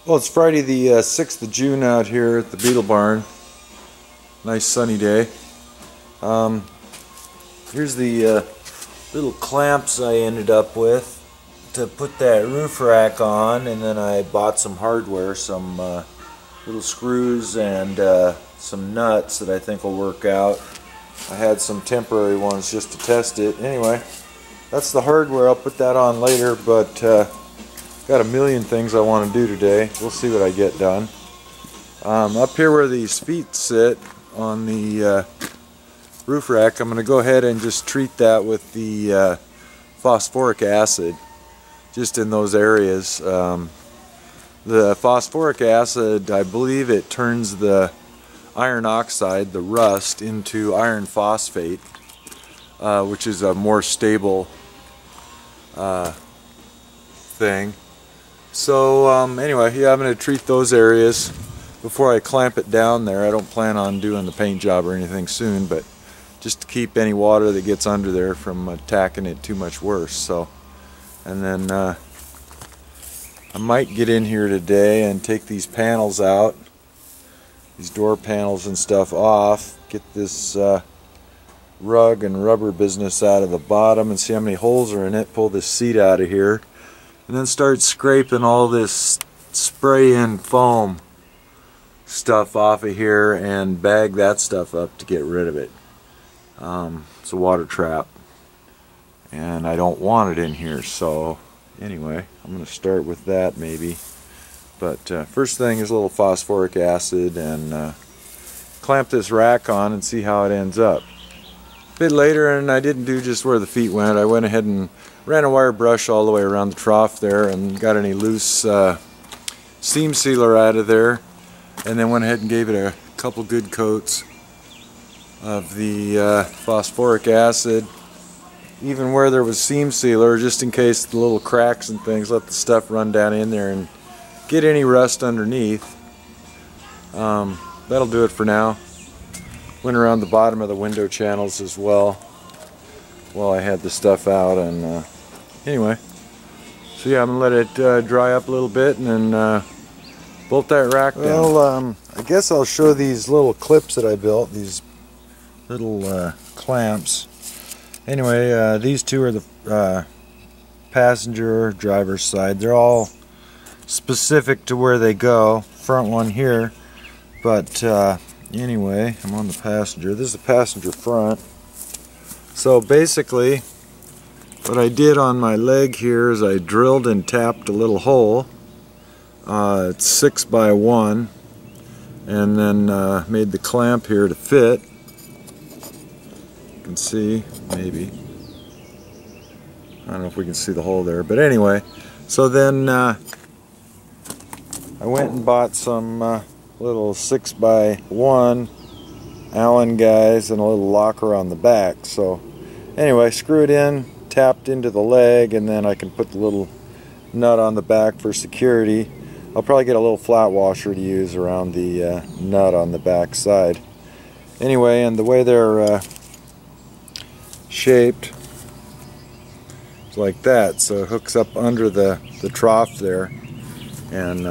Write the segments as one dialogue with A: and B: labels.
A: Well, it's Friday the 6th of June out here at the Beetle Barn. Nice sunny day. Here's the little clamps I ended up with to put that roof rack on, and then I bought some hardware, some little screws and some nuts that I think will work out. I had some temporary ones just to test it. Anyway, that's the hardware. I'll put that on later, but got a million things I want to do today. We'll see what I get done. Up here where these feet sit on the roof rack, I'm going to go ahead and just treat that with the phosphoric acid just in those areas. The phosphoric acid, I believe it turns the iron oxide, the rust, into iron phosphate, which is a more stable thing. So anyway, yeah, I'm going to treat those areas before I clamp it down there. I don't plan on doing the paint job or anything soon, but just to keep any water that gets under there from attacking it too much worse. So, and then I might get in here today and take these panels out, these door panels and stuff off, get this rug and rubber business out of the bottom and see how many holes are in it, pull this seat out of here, and then start scraping all this spray-in foam stuff off of here and bag that stuff up to get rid of it. It's a water trap and I don't want it in here, so anyway, I'm going to start with that maybe. But first thing is a little phosphoric acid and clamp this rack on and see how it ends up. A bit later, and I didn't do just where the feet went, I went ahead and ran a wire brush all the way around the trough there and got any loose seam sealer out of there, and then went ahead and gave it a couple good coats of the phosphoric acid, even where there was seam sealer, just in case the little cracks and things, let the stuff run down in there and get any rust underneath. That'll do it for now. Went around the bottom of the window channels as well while I had the stuff out, and anyway, so yeah, I'm gonna let it dry up a little bit and then bolt that rack down. Well, I guess I'll show these little clips that I built, these little clamps. Anyway, these two are the passenger driver's side. They're all specific to where they go. Front one here, but anyway, I'm on the passenger. This is the passenger front. So basically, what I did on my leg here is I drilled and tapped a little hole. It's 6 by 1, and then made the clamp here to fit. You can see, maybe. I don't know if we can see the hole there, but anyway. So then I went and bought some little 6 by 1 Allen guys and a little locker on the back. So anyway, screw it in, tapped into the leg, and then I can put the little nut on the back for security. I'll probably get a little flat washer to use around the nut on the back side. Anyway, and the way they're shaped is like that, so it hooks up under the trough there, and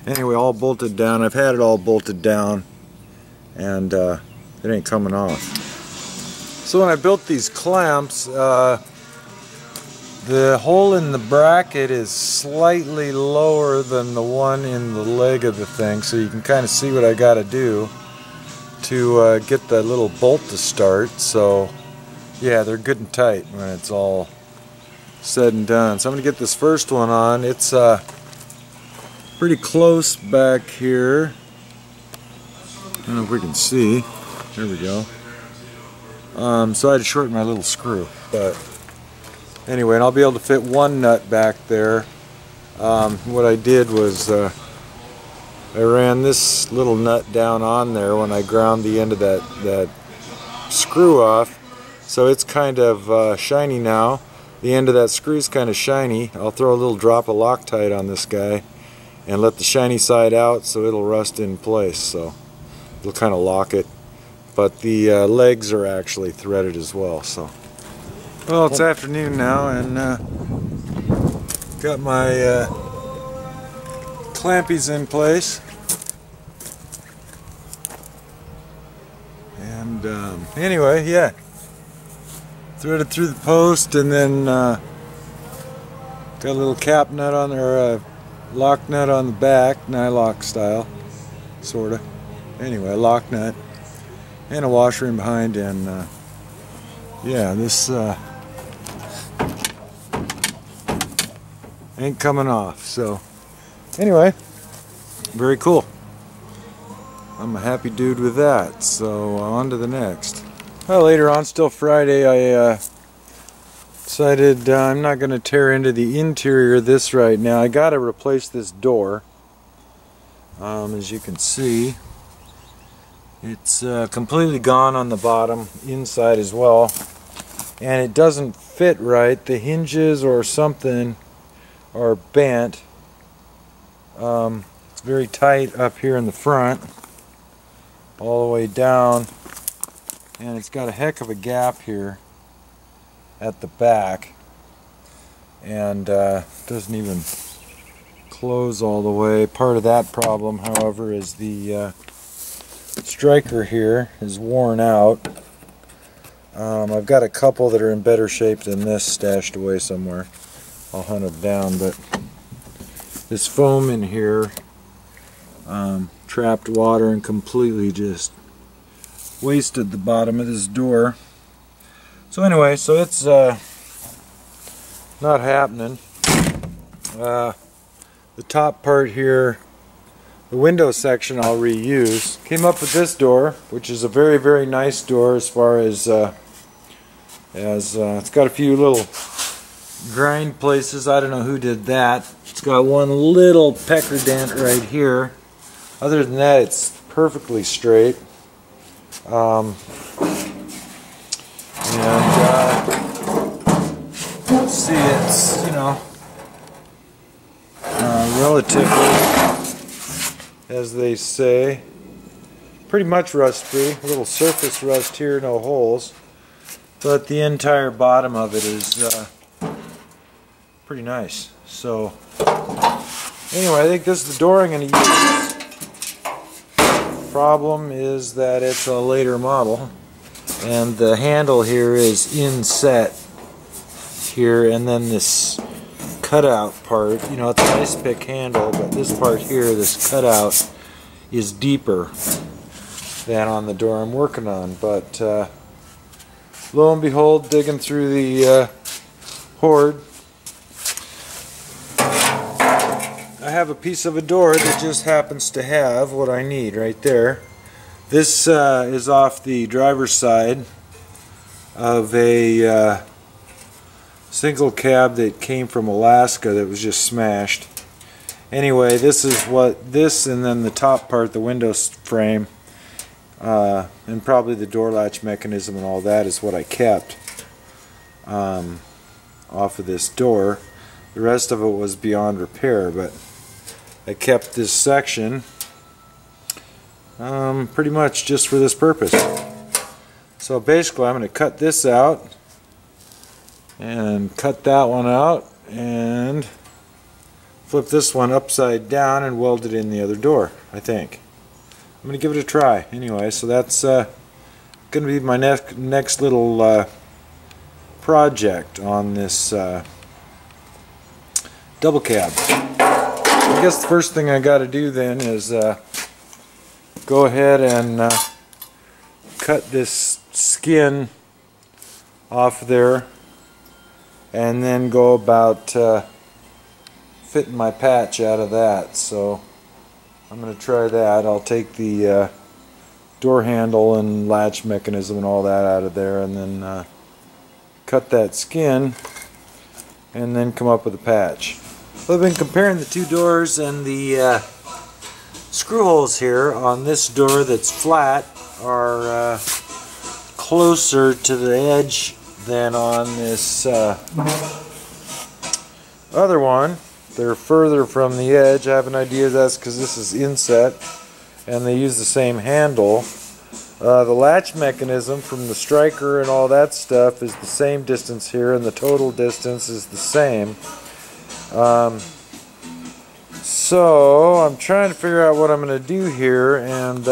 A: anyway, all bolted down. I've had it all bolted down, and it ain't coming off. So when I built these clamps, the hole in the bracket is slightly lower than the one in the leg of the thing, so you can kind of see what I got to do to get the little bolt to start. So yeah, they're good and tight when it's all said and done. So I'm going to get this first one on. It's pretty close back here. I don't know if we can see. There we go. So I had to shorten my little screw, but anyway, and I'll be able to fit one nut back there. What I did was I ran this little nut down on there when I ground the end of that screw off, so it's kind of shiny now. The end of that screw is kind of shiny. I'll throw a little drop of Loctite on this guy and let the shiny side out so it'll rust in place, so it'll kind of lock it. But the legs are actually threaded as well. So, well, it's afternoon now, and got my clampies in place. And anyway, yeah, threaded through the post, and then got a little cap nut on there, lock nut on the back, nylock style, sorta. Anyway, lock nut, and a washer in behind, and yeah, this ain't coming off. So anyway, very cool. I'm a happy dude with that. So on to the next. Well, later on, still Friday, I decided I'm not going to tear into the interior of this right now. I got to replace this door. As you can see, it's completely gone on the bottom, inside as well, and it doesn't fit right. The hinges or something are bent. It's very tight up here in the front, all the way down, and it's got a heck of a gap here at the back, and doesn't even close all the way. Part of that problem, however, is the striker here is worn out. I've got a couple that are in better shape than this stashed away somewhere. I'll hunt them down, but this foam in here trapped water and completely just wasted the bottom of this door. So anyway, so it's not happening. The top part here, the window section, I'll reuse. Came up with this door, which is a very, very nice door as far as it's got a few little grind places. I don't know who did that. It's got one little pecker dent right here. Other than that, it's perfectly straight. See, it's, you know, relatively, as they say, pretty much rust free. A little surface rust here, no holes, but the entire bottom of it is pretty nice. So anyway, I think this is the door I'm going to use. Problem is that it's a later model, and the handle here is inset here, and then this cutout part, you know, it's a nice pick handle, but this part here, this cutout, is deeper than on the door I'm working on. But lo and behold, digging through the hoard, I have a piece of a door that just happens to have what I need right there. This is off the driver's side of a single cab that came from Alaska that was just smashed. Anyway, this is what this, and then the top part, the window frame, and probably the door latch mechanism and all that is what I kept off of this door. The rest of it was beyond repair, but I kept this section pretty much just for this purpose. So basically, I'm going to cut this out and cut that one out and flip this one upside down and weld it in the other door, I think. I'm going to give it a try anyway. So that's going to be my next little project on this double cab. I guess the first thing I got to do then is go ahead and cut this skin off there, and then go about fitting my patch out of that. So I'm going to try that. I'll take the door handle and latch mechanism and all that out of there, and then cut that skin, and then come up with a patch. I've been comparing the two doors, and the screw holes here on this door that's flat are closer to the edge than on this other one. They're further from the edge. I have an idea that's because this is inset and they use the same handle. The latch mechanism from the striker and all that stuff is the same distance here, and the total distance is the same. So I'm trying to figure out what I'm going to do here, and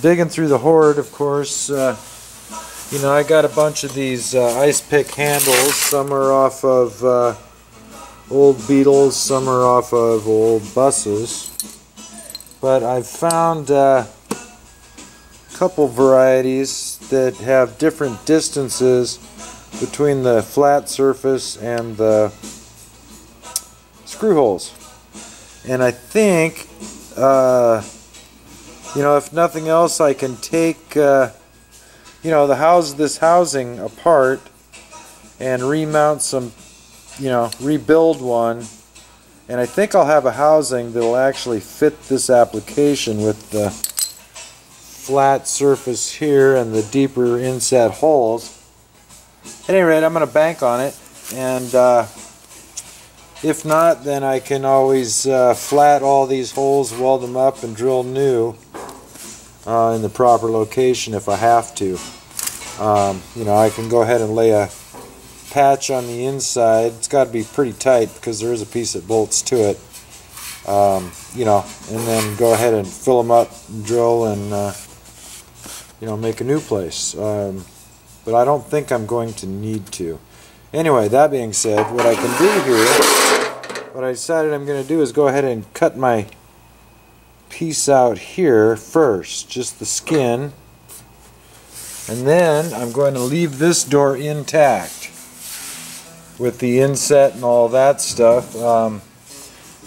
A: digging through the hoard, of course. You know, I got a bunch of these ice pick handles. Some are off of old Beetles, some are off of old buses. But I've found a couple varieties that have different distances between the flat surface and the screw holes. And I think, you know, if nothing else, I can take, you know, this housing apart and remount some, you know, rebuild one. And I think I'll have a housing that will actually fit this application with the flat surface here and the deeper inset holes. At any rate, I'm going to bank on it, and if not, then I can always flat all these holes, weld them up, and drill new in the proper location if I have to. You know, I can go ahead and lay a patch on the inside. It's got to be pretty tight because there is a piece that bolts to it. You know, and then go ahead and fill them up, and drill, and you know, make a new place. But I don't think I'm going to need to. Anyway, that being said, what I can do here, what I decided I'm going to do is go ahead and cut my piece out here first, just the skin, and then I'm going to leave this door intact with the inset and all that stuff,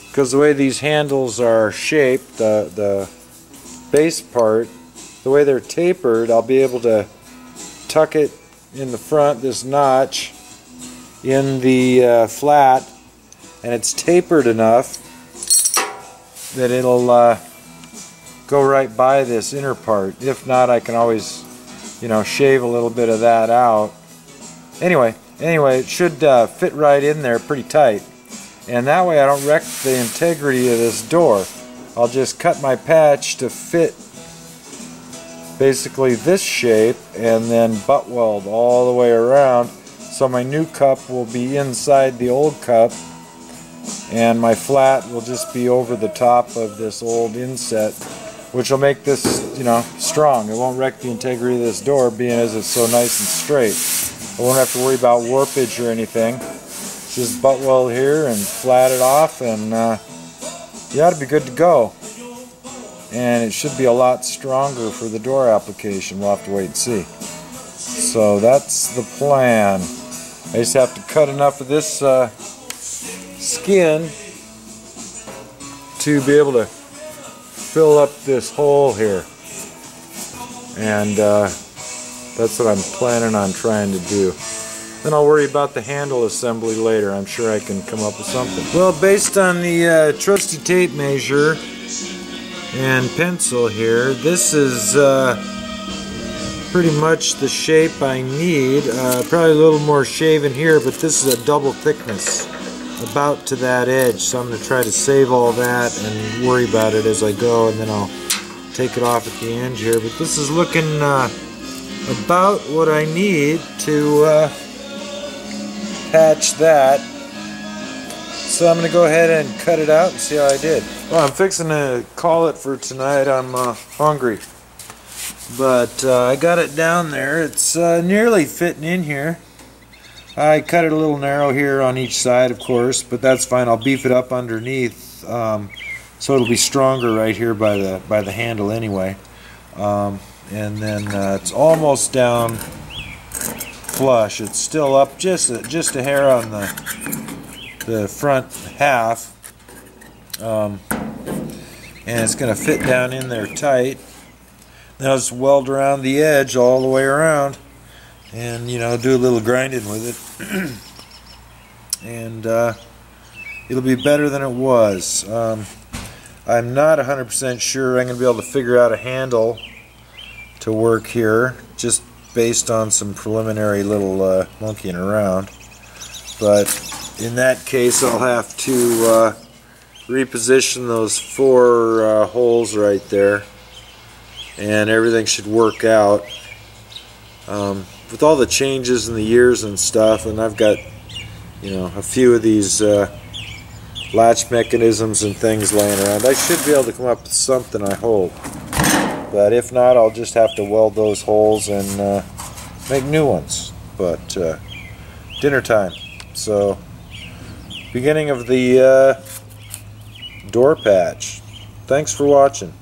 A: because the way these handles are shaped, the base part, the way they're tapered, I'll be able to tuck it in the front, this notch, in the flat, and it's tapered enough that it'll go right by this inner part. If not, I can always, you know, shave a little bit of that out. Anyway, it should fit right in there pretty tight, and that way I don't wreck the integrity of this door. I'll just cut my patch to fit basically this shape, and then butt weld all the way around, so my new cup will be inside the old cup, and my flat will just be over the top of this old inset, which will make this, you know, strong. It won't wreck the integrity of this door, being as it's so nice and straight. I won't have to worry about warpage or anything. Just butt weld here and flat it off, and you ought to be good to go. And it should be a lot stronger for the door application. We'll have to wait and see. So that's the plan. I just have to cut enough of this skin to be able to fill up this hole here. And that's what I'm planning on trying to do. Then I'll worry about the handle assembly later. I'm sure I can come up with something. Well, based on the trusty tape measure and pencil here, this is pretty much the shape I need. Probably a little more shaven here, but this is a double thickness about to that edge, so I'm going to try to save all that and worry about it as I go, and then I'll take it off at the end here. But this is looking about what I need to patch that. So I'm going to go ahead and cut it out and see how I did. Well, I'm fixing to call it for tonight. I'm hungry. But I got it down there. It's nearly fitting in here. I cut it a little narrow here on each side, of course, but that's fine. I'll beef it up underneath, so it'll be stronger right here by the handle anyway. And then it's almost down flush. It's still up just a hair on the front half, and it's going to fit down in there tight. Then I'll just weld around the edge all the way around, and you know, do a little grinding with it, and it'll be better than it was. I'm not 100% sure I'm going to be able to figure out a handle to work here, just based on some preliminary little monkeying around. But in that case, I'll have to reposition those 4 holes right there, and everything should work out. With all the changes in the years and stuff, and I've got, you know, a few of these little latch mechanisms and things laying around. I should be able to come up with something, I hope. But if not, I'll just have to weld those holes and make new ones. But dinner time. So, beginning of the door patch. Thanks for watching.